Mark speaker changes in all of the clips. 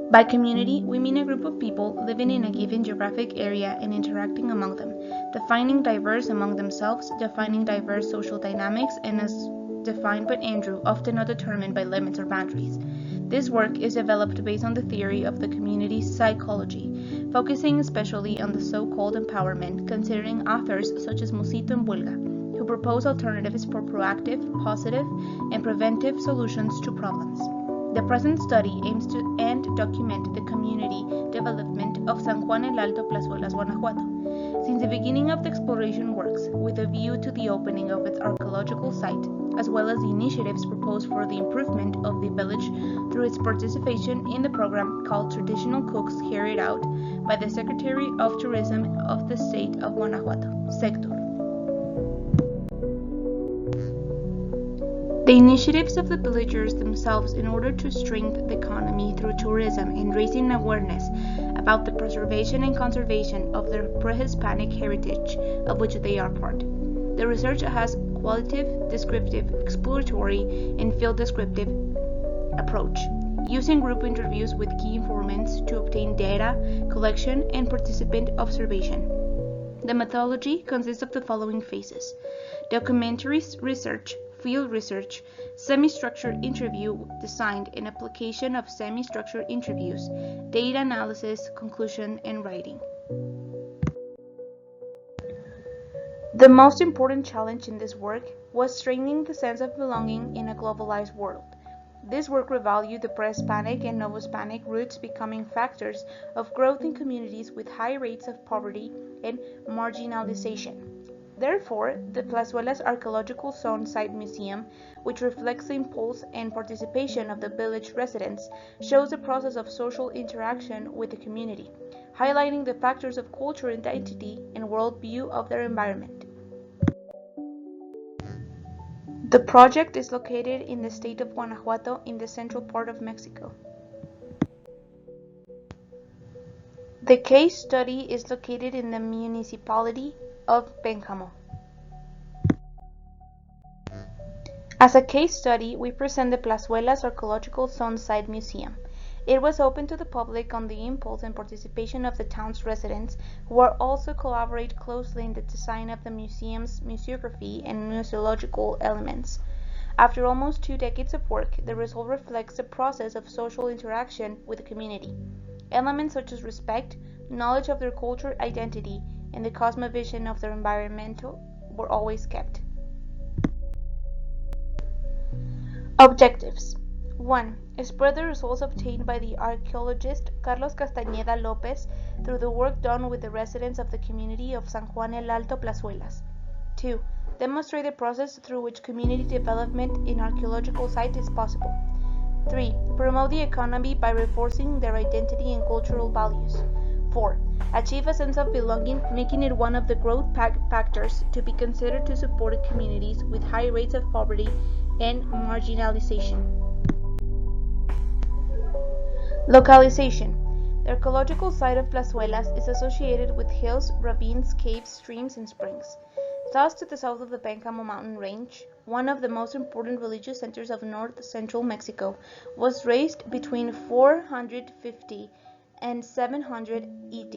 Speaker 1: By community, we mean a group of people living in a given geographic area and interacting among them, defining diverse among themselves, defining diverse social dynamics, and as defined by Andrew, often not determined by limits or boundaries. This work is developed based on the theory of the community psychology, focusing especially on the so-called empowerment, considering authors such as Musito and Buelga, who propose alternatives for proactive, positive, and preventive solutions to problems. The present study aims to document the community development of San Juan el Alto, Plazuelas, Guanajuato, since the beginning of the exploration works, with a view to the opening of its archaeological site, as well as the initiatives proposed for the improvement of the village through its participation in the program called Traditional Cooks carried out by the Secretary of Tourism of the State of Guanajuato, Sector. The initiatives of the villagers themselves in order to strengthen the economy through tourism and raising awareness about the preservation and conservation of their pre-Hispanic heritage of which they are part. The research has qualitative, descriptive, exploratory, and field descriptive approach, using group interviews with key informants to obtain data collection and participant observation. The methodology consists of the following phases: documentary research, field research, semi-structured interview design and application of semi-structured interviews, data analysis, conclusion, and writing. The most important challenge in this work was strengthening the sense of belonging in a globalized world. This work revalued the pre-Hispanic and Novo-Hispanic roots becoming factors of growth in communities with high rates of poverty and marginalization. Therefore, the Plazuelas Archaeological Zone Site Museum, which reflects the impulse and participation of the village residents, shows the process of social interaction with the community, highlighting the factors of cultural identity and worldview of their environment. The project is located in the state of Guanajuato in the central part of Mexico. The case study is located in the municipality of Pénjamo. As a case study, we present the Plazuelas Archaeological Zone Site Museum. It was open to the public on the impulse and participation of the town's residents, who are also collaborate closely in the design of the museum's museography and museological elements. After almost 2 decades of work, the result reflects the process of social interaction with the community. Elements such as respect, knowledge of their cultural identity, and the cosmovision of their environment were always kept. Objectives: 1. Spread the results obtained by the archaeologist Carlos Castañeda López through the work done with the residents of the community of San Juan el Alto, Plazuelas. 2. Demonstrate the process through which community development in archaeological sites is possible. 3. Promote the economy by reinforcing their identity and cultural values. 4. Achieve a sense of belonging, making it one of the growth factors to be considered to support communities with high rates of poverty and marginalization. Localization. The archaeological site of Plazuelas is associated with hills, ravines, caves, streams, and springs. Thus, to the south of the Pénjamo mountain range, one of the most important religious centers of north-central Mexico, was raised between 450 and 700 ET.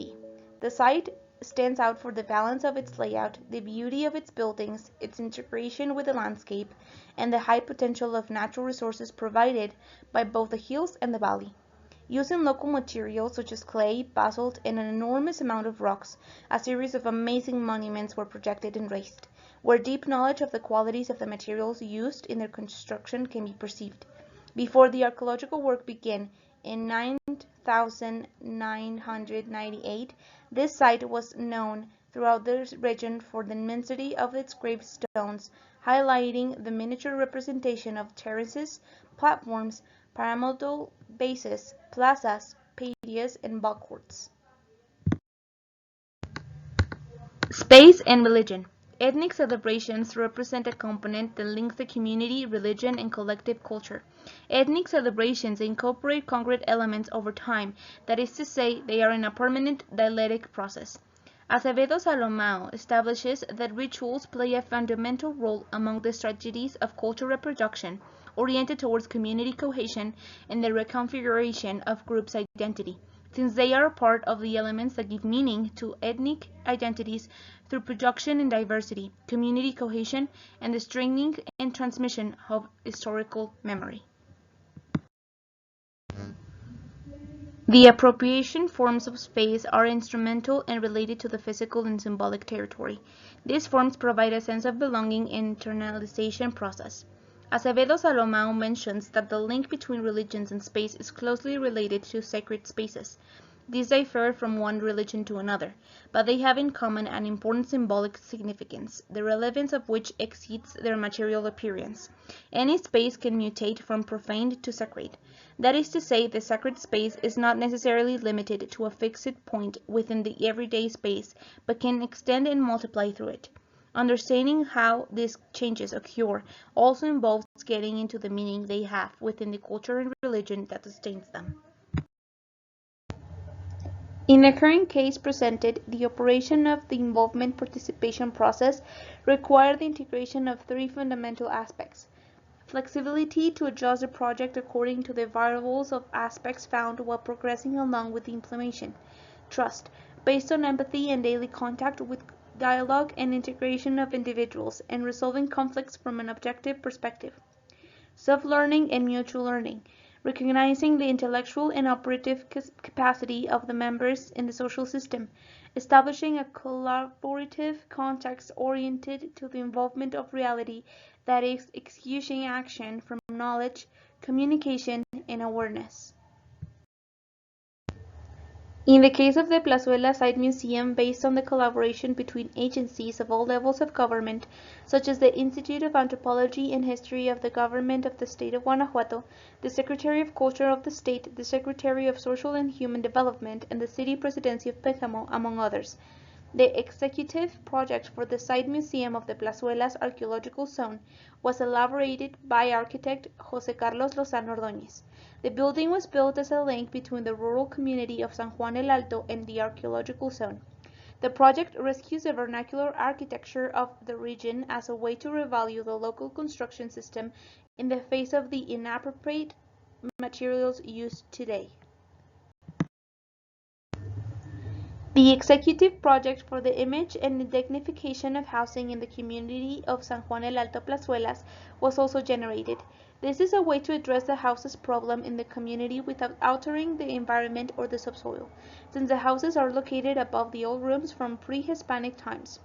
Speaker 1: The site stands out for the balance of its layout, the beauty of its buildings, its integration with the landscape, and the high potential of natural resources provided by both the hills and the valley. Using local materials such as clay, basalt, and an enormous amount of rocks, a series of amazing monuments were projected and raised, where deep knowledge of the qualities of the materials used in their construction can be perceived. Before the archaeological work began in 9,998, this site was known throughout the region for the immensity of its gravestones, highlighting the miniature representation of terraces, platforms, pyramidal bases, plazas, patios, and ball courts. Space and religion. Ethnic celebrations represent a component that links the community, religion, and collective culture. Ethnic celebrations incorporate concrete elements over time, that is to say, they are in a permanent dialectic process. Acevedo Salomao establishes that rituals play a fundamental role among the strategies of cultural reproduction, oriented towards community cohesion and the reconfiguration of groups' identity, since they are a part of the elements that give meaning to ethnic identities through production and diversity, community cohesion, and the strengthening and transmission of historical memory. The appropriation forms of space are instrumental and related to the physical and symbolic territory. These forms provide a sense of belonging and internalization process. Acevedo Salomao mentions that the link between religions and space is closely related to sacred spaces. These differ from one religion to another, but they have in common an important symbolic significance, the relevance of which exceeds their material appearance. Any space can mutate from profane to sacred. That is to say, the sacred space is not necessarily limited to a fixed point within the everyday space, but can extend and multiply through it. Understanding how these changes occur also involves getting into the meaning they have within the culture and religion that sustains them. In the current case presented, the operation of the involvement participation process required the integration of three fundamental aspects: flexibility to adjust the project according to the variables of aspects found while progressing along with the implementation; trust, based on empathy and daily contact with dialogue and integration of individuals, and resolving conflicts from an objective perspective; self-learning and mutual learning, recognizing the intellectual and operative capacity of the members in the social system, establishing a collaborative context oriented to the involvement of reality, that is, executing action from knowledge, communication, and awareness. In the case of the Plazuelas Site Museum, based on the collaboration between agencies of all levels of government, such as the Institute of Anthropology and History of the Government of the State of Guanajuato, the Secretary of Culture of the State, the Secretary of Social and Human Development, and the City Presidency of Pénjamo, among others. The executive project for the Site Museum of the Plazuelas Archaeological Zone was elaborated by architect José Carlos Lozano Ordóñez. The building was built as a link between the rural community of San Juan el Alto and the archaeological zone. The project rescues the vernacular architecture of the region as a way to revalue the local construction system in the face of the inappropriate materials used today. The executive project for the image and dignification of housing in the community of San Juan el Alto Plazuelas was also generated. This is a way to address the houses problem in the community without altering the environment or the subsoil, since the houses are located above the old rooms from pre-Hispanic times.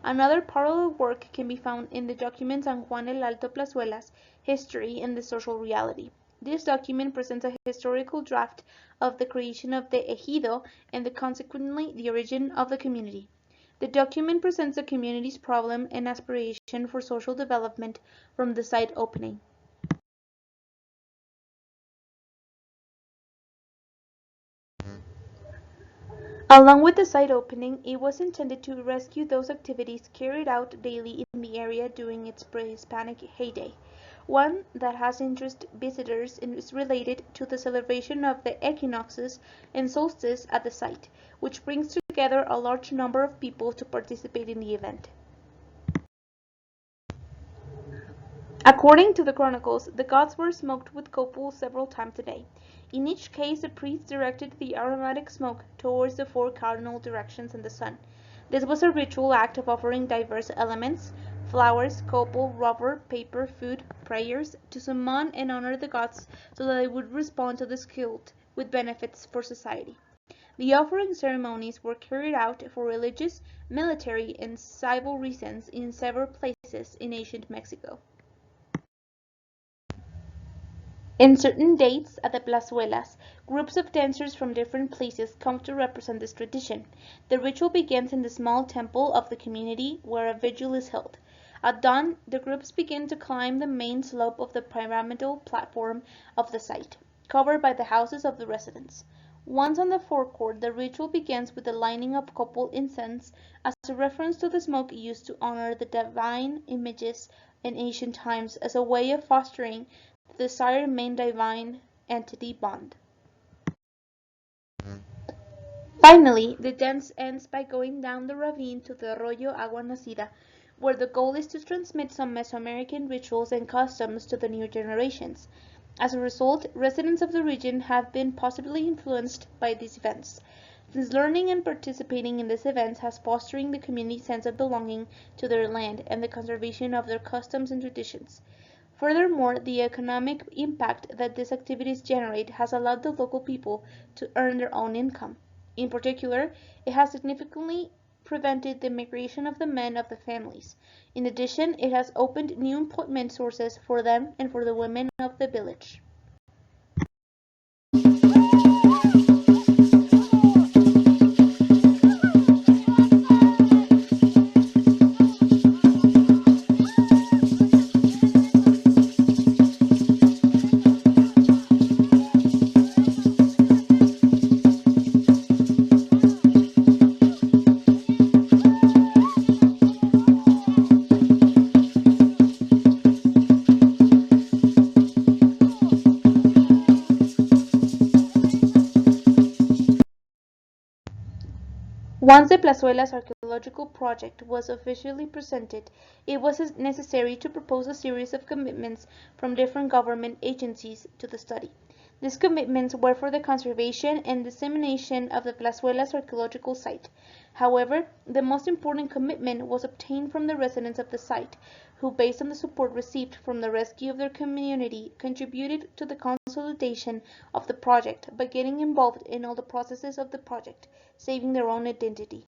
Speaker 1: Another parallel work can be found in the document San Juan el Alto Plazuelas, History and the Social Reality. This document presents a historical draft of the creation of the ejido and consequently the origin of the community. The document presents the community's problem and aspiration for social development from the site opening. Along with the site opening, it was intended to rescue those activities carried out daily in the area during its pre-Hispanic heyday. One that has interested visitors and is related to the celebration of the equinoxes and solstice at the site, which brings together a large number of people to participate in the event. According to the chronicles, the gods were smoked with copal several times a day. In each case, the priest directed the aromatic smoke towards the four cardinal directions in the sun. This was a ritual act of offering diverse elements, flowers, copal, rubber, paper, food, prayers, to summon and honor the gods so that they would respond to this cult with benefits for society. The offering ceremonies were carried out for religious, military, and civil reasons in several places in ancient Mexico. In certain dates at the Plazuelas, groups of dancers from different places come to represent this tradition. The ritual begins in the small temple of the community where a vigil is held. At dawn, the groups begin to climb the main slope of the pyramidal platform of the site, covered by the houses of the residents. Once on the forecourt, the ritual begins with the lighting of copal incense as a reference to the smoke used to honor the divine images in ancient times as a way of fostering the desired main divine entity bond. Finally, the dance ends by going down the ravine to the Arroyo Agua Nacida, where the goal is to transmit some Mesoamerican rituals and customs to the new generations. As a result, residents of the region have been positively influenced by these events, since learning and participating in these events has fostering the community sense of belonging to their land and the conservation of their customs and traditions. Furthermore, the economic impact that these activities generate has allowed the local people to earn their own income. In particular, it has significantly prevented the migration of the men of the families. In addition, it has opened new employment sources for them and for the women of the village. Once the Plazuelas archaeological project was officially presented, it was necessary to propose a series of commitments from different government agencies to the study. These commitments were for the conservation and dissemination of the Plazuelas archaeological site. However, the most important commitment was obtained from the residents of the site, who, based on the support received from the rescue of their community, contributed to the consolidation of the project by getting involved in all the processes of the project, saving their own identity.